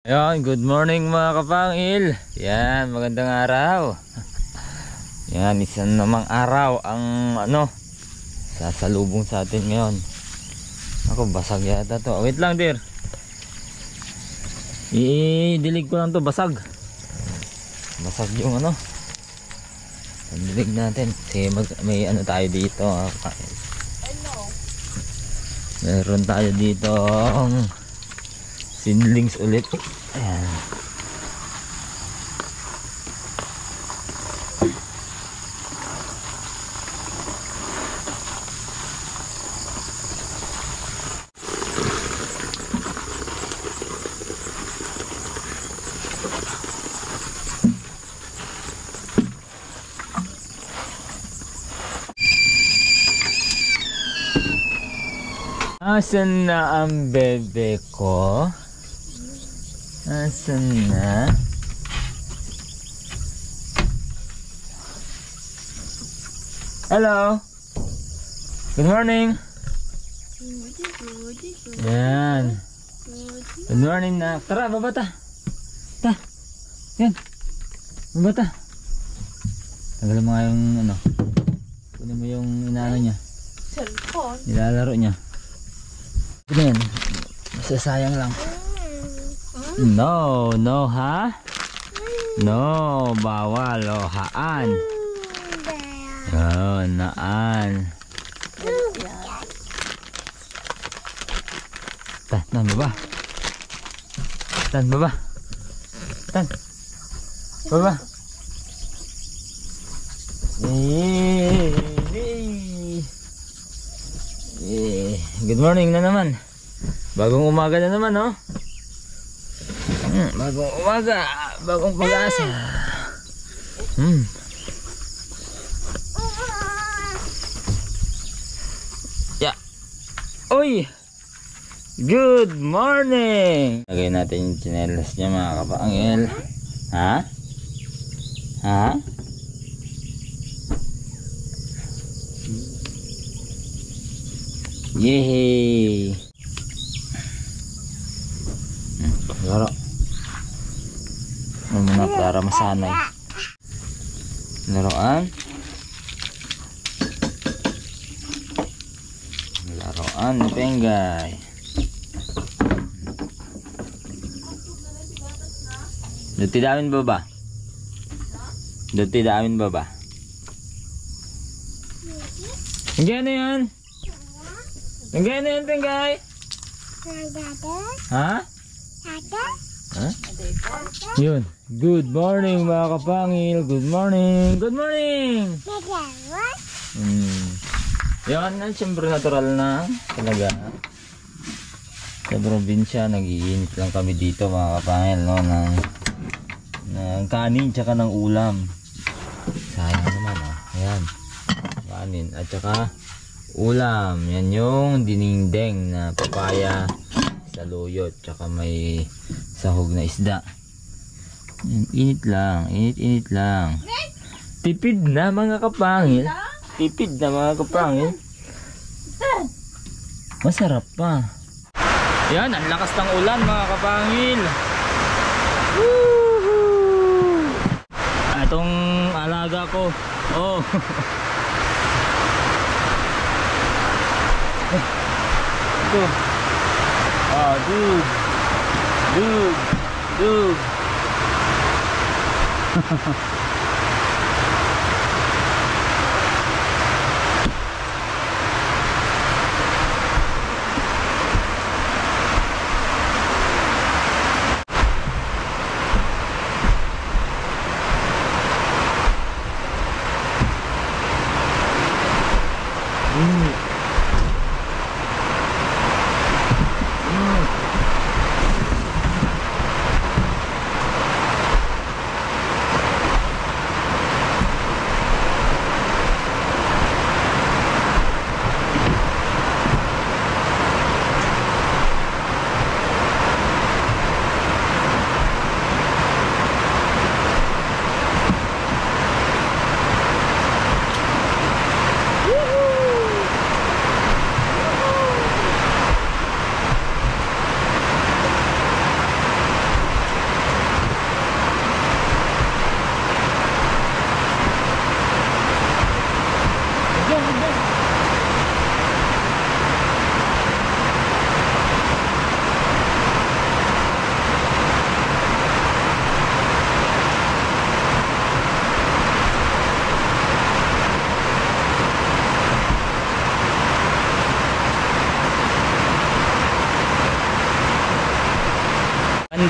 Ayan, good morning mga kapangil. Yan, magandang araw. Yan, isang namang araw ang sasalubong sa atin ngayon. Ako, basag yata to. Wait lang, dear. I-dilig ko lang to, basag. Basag yung dilig natin. Kasi may tayo dito. Meron tayo dito seedlings ulit. Ayan. Asan na ang bebe ko? Asan na? Hello. Good morning. Yan. Good morning na. Tara, baba ta. Ta. Yan. Baba ta. Tagalan mo nga yung kunin mo yung inaano niya. Cellphone. Nilalaro niya. Yan. Masasayang lang. No, ha? No, bawal, haan. Oh, naan. Tan, baba. Tan, baba. Tan. Baba. Good morning na naman. Bagong umaga na naman, no? Bagong umaga, bagong pag-asa. Yeah. Oy! Good morning! Lagay natin yung tsinelas niya mga kapangil. Ha? Ha? Yehey! Laro. Muna para masanay. Laruan. Laruan ni Penggay. Duti damin baba. Duti damin baba. Nandiyan na yan. Nandiyan na yan, Penggay. Ha? Ha? Yun. Good morning mga kapangil. Good morning. Good morning. Yan, siyempre natural na talaga. Sa probinsya, nag-iinit lang kami dito mga kapangil, no? Ng kanin tsaka ng ulam. Sayang naman, Ayan. Kanin at tsaka ulam. Yan yung dinindeng na papaya, saluyot, tsaka may sahog na isda. Init lang, init lang. Tipid na mga kapangil. Tipid na mga kapangil. Masarap pa. Yan, ang lakas ng ulan mga kapangil. Woohoo! Itong alaga ko. Oh. Ito. Dude.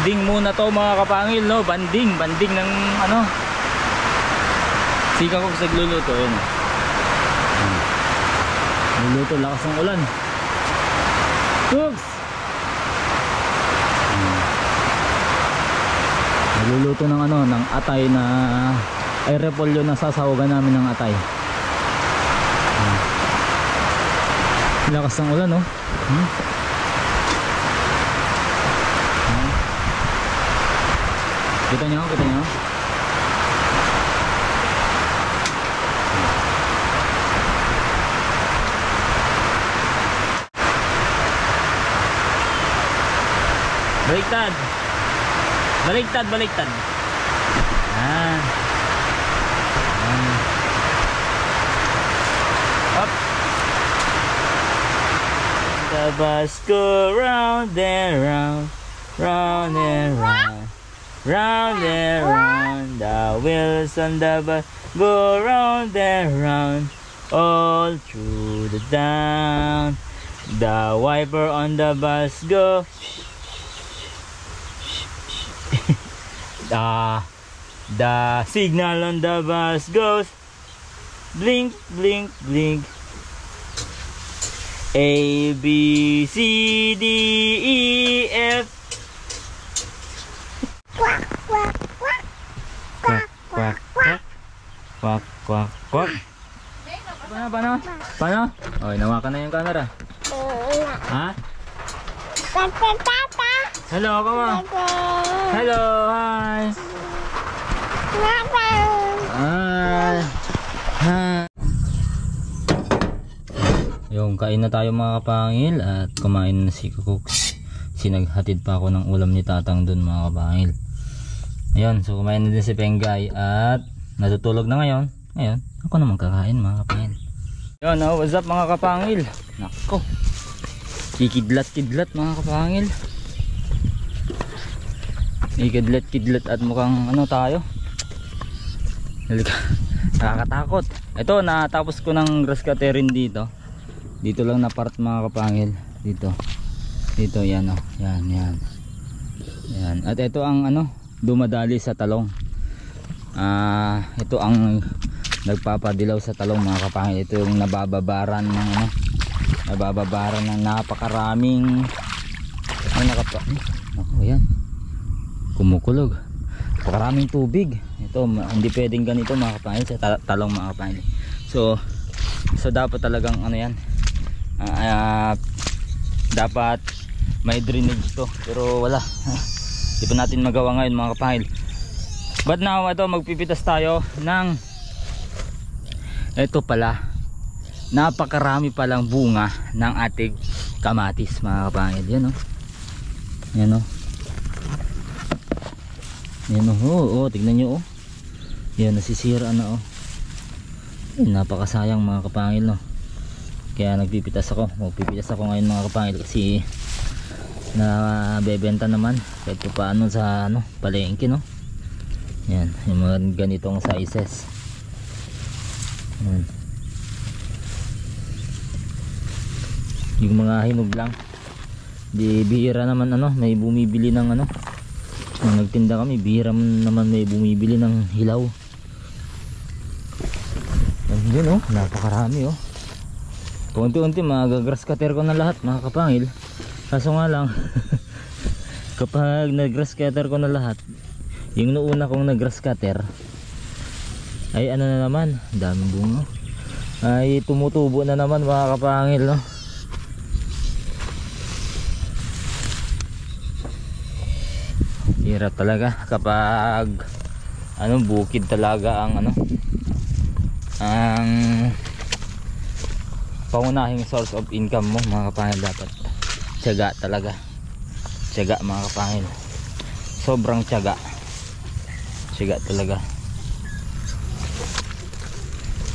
Banding muna to mga kapangil, no? Banding ng ano. Sika ko sa nagluluto, yun. Nagluluto, lakas ng ulan. Cooks! Nagluluto ng ano, ng atay na ay repolyo na sasawagan namin ng atay. Lakas ng ulan, no? Kita nyo? Baliktad. Up. The bus go round and round, round and round, round and round. The wheels on the bus go round and round, all through the town. The wiper on the bus go. The signal on the bus goes blink, blink, blink. A, B, C, D, E, F. Quack, quack, quack. Quack, quack, quack. Quack, quack, quack. Paano? Oh, inawakan na yung camera. Ha? Hello, come on. Hello, hi. Hi. Yung kain na tayo mga kapangil at kumain na si Cooks. Sinaghatid pa ako ng ulam ni Tatang dun mga kapangil. Ayun, so kumain na din si Pengay at natutulog na ngayon. Ngayon, ako naman kakain mga kapangil. Ayun, oh, what's up mga kapangil? Nako, kikidlat-kidlat mga kapangil. Kidlat-kidlat at mukhang ano tayo. Nakakatakot. Ito, natapos ko ng grass cutterin dito. Dito lang na part mga kapangil. Dito, yan, oh. Yan. At ito ang ano, dumadali sa talong. Ito ang nagpapadilaw sa talong mga kapangil. Ito yung nabababaran ng ano, ng napakaraming yan, kumukulog, napakaraming tubig. Ito, hindi pwedeng ganito mga kapangil sa talong mga kapangil. So dapat talagang ano yan, dapat may drainage to, pero wala. Hindi pa natin magawa ngayon mga kapangil. But now, ito, magpipitas tayo ng, ito pala, napakarami palang bunga ng ating kamatis mga kapangil. Yan o, yan o, tignan nyo o. Yan, nasisira na o. Napakasayang mga kapangil, no. Kaya magpipitas ako ngayon mga kapangil, kasi nabebenta naman kahit pa paano sa ano, palengke, no. Yan, yung mga ganitong sizes. Yan. Yung mga hinog lang, di bihira naman ano, may bumibili ng ano. Nung nagtinda kami, bihira naman may bumibili ng hilaw. Yun oh, napakarami oh. Unti-unti magagrass cutter ko na lahat mga kapangil. Kaso nga lang kapag nag-grass cutter ko na lahat, yung noona kong nag-grass cutter ay ano na naman, daming bunga, ay tumutubo na naman mga kapangil, no. Hirap talaga kapag ano, bukid talaga ang ano, ang pangunahing source of income mo mga kapangil. Dapat tiyaga talaga, tiyaga mga kapangil, sobrang tiyaga talaga.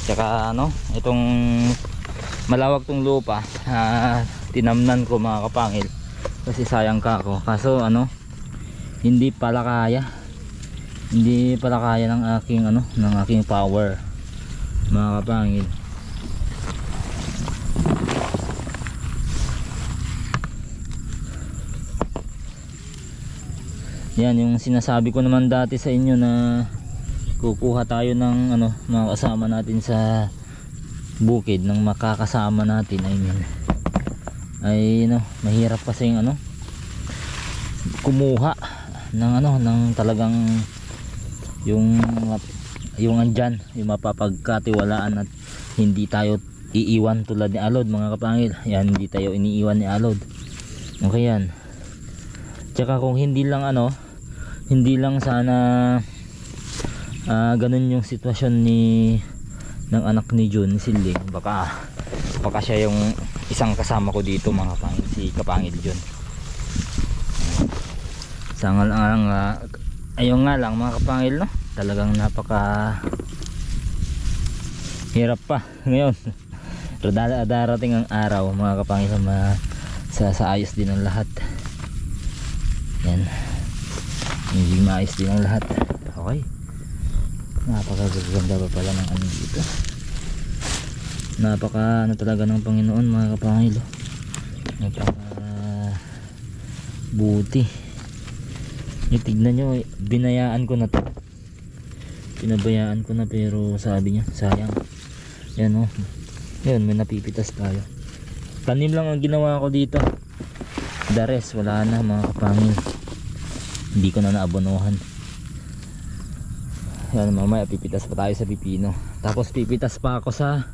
Tsaka ano, itong malawak tong lupa, tinamnan ko mga kapangil kasi sayang ka ako. Kaso ano, hindi pala kaya ng aking ano, ng aking power mga kapangil. Yan yung sinasabi ko naman dati sa inyo na kukuha tayo ng ano, mga kasama natin sa bukid, ng makakasama natin. I mean, ay no, mahirap kasi yung ano, kumuha ng ano, ng talagang yung andyan, yung mapapagkatiwalaan at hindi tayo iiwan tulad ni Alod, mga kapangil. Yan, hindi tayo iniiwan ni Alod. Okay yan. Tsaka kung hindi lang ano, hindi lang sana ganun yung sitwasyon ng anak ni Jun, ni Siling, baka siya yung isang kasama ko dito, mga kapangil, si Kapangil Jun. Sangal lang ayun nga lang, mga kapangil, no, talagang napaka hirap pa ngayon. Darating ang araw, mga kapangil, sa ayos din ang lahat. Yan, hindi maayos din ang lahat. Okay, napakaganda pa pala ng ano dito. Napaka ano talaga ng Panginoon, mga kapangil. Napaka buti. Tignan nyo, binayaan ko na to, pinabayaan ko na, pero sabi niya sayang. Yan o, yun, may napipitas tayo. Tanim lang ang ginawa ko dito, the rest wala na, mga kapangil. Hindi ko na naabonohan. Yan, mamaya pipitas pa tayo sa pipino, tapos pipitas pa ako sa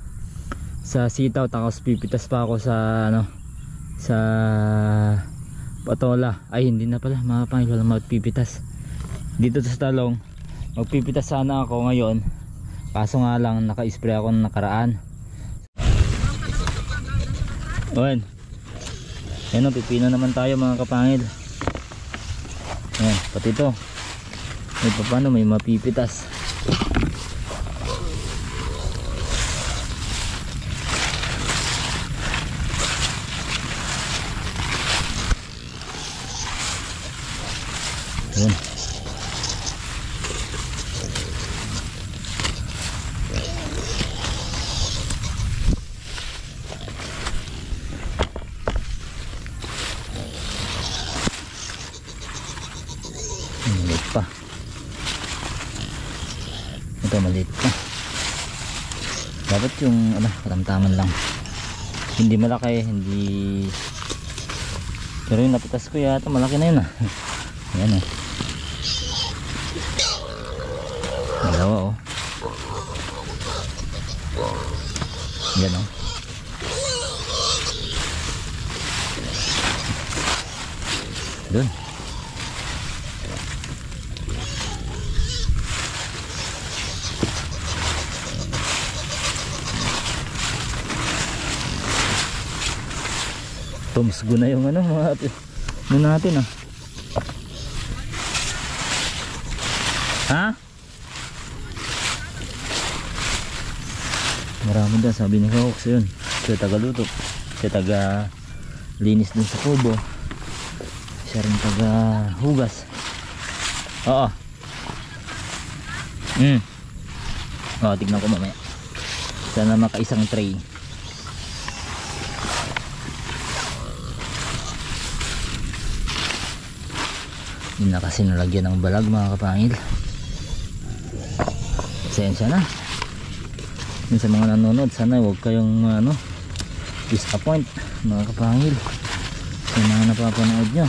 sitaw, tapos pipitas pa ako sa ano, sa patola. Ay, hindi na pala, mga kapangil, walang magpipitas dito sa talong. Magpipitas sana ako ngayon, kaso nga lang naka-spray ako ng nakaraan. Ayan, yan o, pipino naman tayo, mga kapangil. Ayan, pati ito may paano, may mapipitas. Ayan, maliit pa ito, maliit pa. Dapat yung ano, katamtaman lang, hindi malaki, hindi. Pero yung napitas ko yata malaki na yun ah. Ayan oh, dalawa oh. Ayan oh. Doon. Tumusgo na yung ano, mga ano natin ah. Ha? Marami daw, sabi ni Hawks yun. Siya taga luto, siya taga linis dun sa kubo, siya rin taga hugas. Oo. Oo, tignan ko mamaya. Sana makaisang tray. Hindi na kasi nalagyan ng balag, mga kapangil. Pasensya na. Yun, sa mga nanonood, sana huwag kayong ano, disappoint, mga kapangil, sa mga napapanood nyo.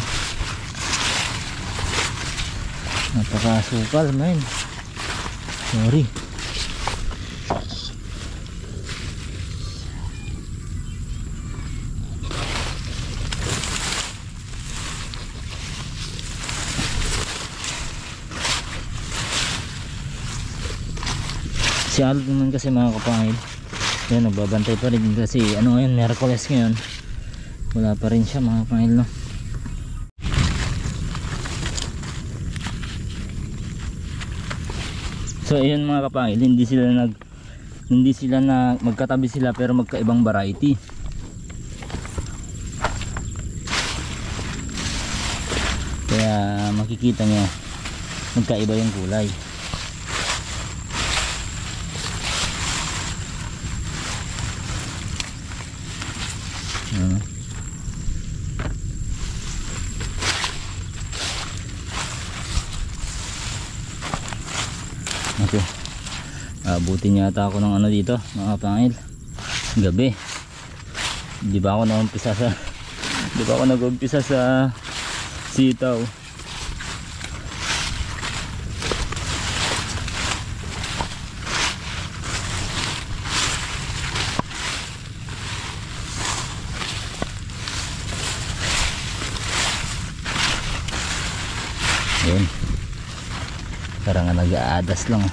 Napakasukal, man. Sorry. Si Alod naman kasi, mga kapangil, yan, nagbabantay pa rin kasi ano ngayon, Miyerkules ngayon, wala pa rin siya, mga kapangil, no. So ayun, mga kapangil, hindi sila na magkatabi sila, pero magkaibang variety. Kaya makikita nyo magkaiba yung kulay. Okay. Abutin yata ako ng ano dito mga kapangil. Gabi. Di ba ako nag-umpisa sa sitaw. Yun. Parang nga nag-aadas lang.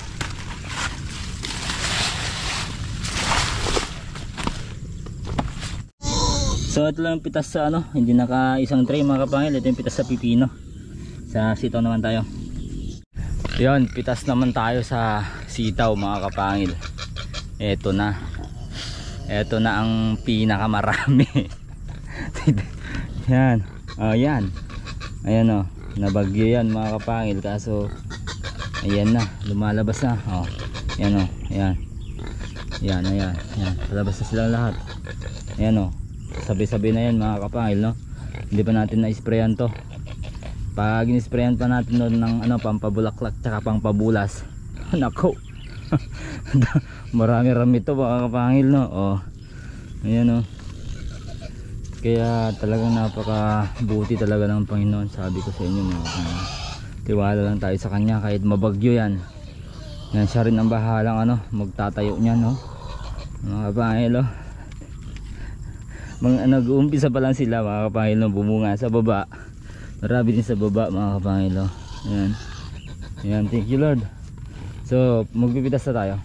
So ito lang yung pitas sa ano, hindi naka isang tray mga kapangil. Ito yung pitas sa pipino. Sa sitaw naman tayo. Yun, pitas naman tayo sa sitaw mga kapangil. Ito na. Ito na ang pinakamarami. Yan. Oh, yan. Ayan oh. Nabagyo yan mga kapangil. Kaso ayan na, lumalabas na. Oh. Yan oh. Ayan. Yan, ayan. Yan. Lalabas na silang lahat. Ayan oh. Sabi-sabi na yan mga kapangil, no? Hindi pa natin na-sprayan to. Pag in-sprayan pa natin noon ng ano, pampabulaklak tsaka pampabulas. Nako. Marami-rami to mga kapangil, no? Oh. Ayan oh. Kaya talagang napakabuti talaga ng Panginoon. Sabi ko sa inyo mga kapangil. Tiwala lang tayo sa kanya kahit mabagyo yan. Yan, siya rin ang bahalang ano, magtatayo niyan, no? Mga kapangil, oh. Nag-uumpisa pa lang sila mga kapangil, no, bumunga sa baba. Marami din sa baba mga kapangil, no. Ayan. Ayan, thank you Lord. So magpipitas na tayo.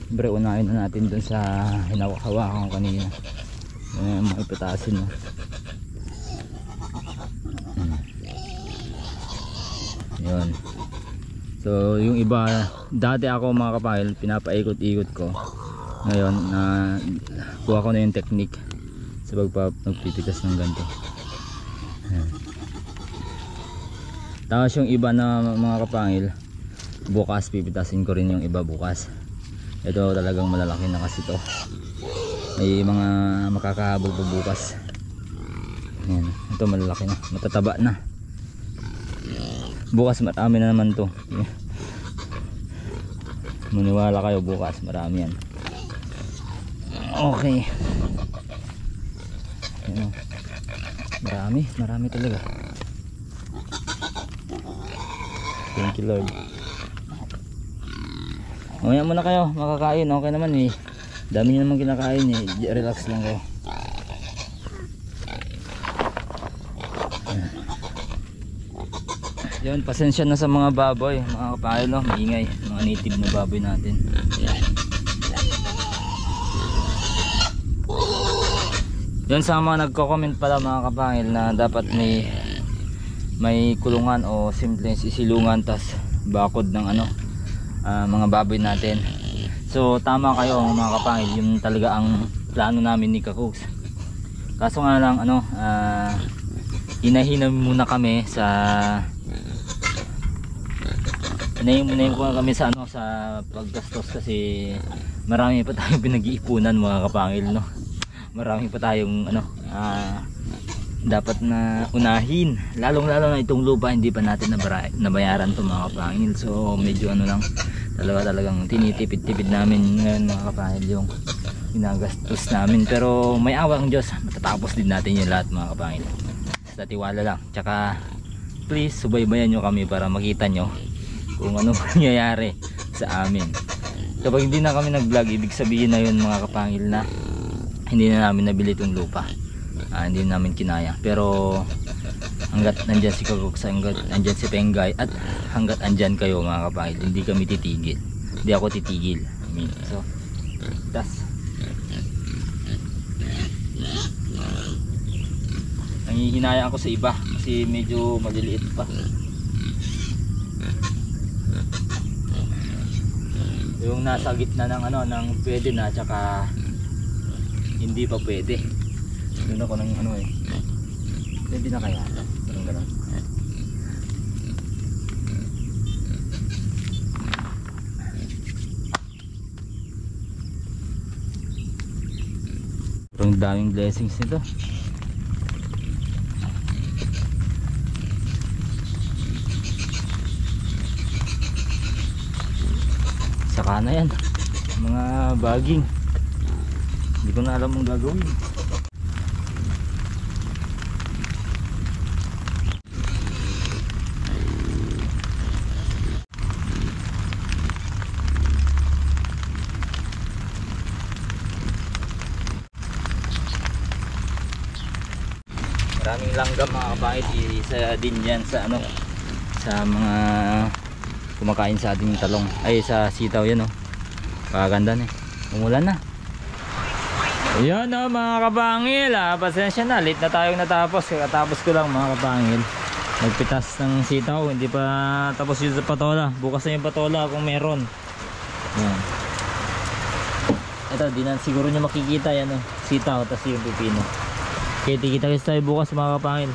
Siyempre unahin na natin dun sa hinawak-hawakan kanina. Ayan, makipitasin, no. Ayan. So yung iba, dati ako mga kapangil, pinapaikot-ikot ko. Ngayon kuha ko na yung technique sa pagpipitas ng ganito. Tapos yung iba na mga kapangil, bukas pipitasin ko rin yung iba bukas. Ito talagang malalaki na kasi to. May mga makakahabog pa bukas. Ayan, ito malalaki na, matataba na. Bukas marami na naman to. Maniwala kayo, bukas marami yan. Okay. Ayan, marami talaga. Thank you Lord. Mamaya muna kayo makakain. Okay naman eh, dami nyo naman kinakain eh. Relax lang kayo. Yan, pasensya na sa mga baboy mga kapangil, no? Maingay, mga native na baboy natin. Yan, sa mga nagko-comment pala mga kapangil na dapat may kulungan o simple isilungan tas bakod ng ano, mga baboy natin. So tama kayo mga kapangil, yun talaga ang plano namin ni Kakuks. Kaso nga lang ano, hinahinam muna kami sa kami sa ano, sa paggastos kasi marami pa tayong pinag-iipunan mga kapangil, no. Marami pa tayong ano, dapat na unahin, lalong lalo na itong lupa hindi pa natin nabayaran to mga kapangil. So medyo ano lang talagang tinitipid-tipid namin ngayon mga kapangil yung ginagastos namin, pero may awa ng Diyos, matatapos din natin yung lahat mga kapangil. Basta tiwala lang, tsaka please subaybayan nyo kami para makita nyo kung ano mangyayari sa amin. Kapag hindi na kami nag-vlog, ibig sabihin na yun mga kapangil na hindi na namin nabili itong lupa, hindi na namin kinaya. Pero hanggat nandyan si Kakuks, hanggat nandyan si Pengay, at hanggat andyan kayo mga kapangil, hindi kami titigil. Hindi ako titigil. So tas nangihinayang ako sa iba kasi medyo maliliit pa. Yung nasa gitna ng ano, ng pwede na tsaka hindi pa pwede. Doon ako ng ano eh, pwede na kaya ganun. Ang daming blessings nito. Baka na yan. Mga baging. Hindi ko na alam ang gagawin. Maraming langgam mga kapangit. Isa din yan sa ano, sa mga kumakain sa ating talong. Ay, sa sitaw yan oh. Kaganda na eh. Umulan na. Ayan oh mga kapangil. Pasensya na. Late na tayong natapos. Katapos ko lang mga kapangil. Nagpitas ng sitaw. Hindi pa tapos yun sa patola. Bukas na yung patola kung meron. Ayan. Ito, di na siguro nyo makikita yan oh. Sitaw, tapos yung pipino. Okay, tikita tayo bukas mga kapangil.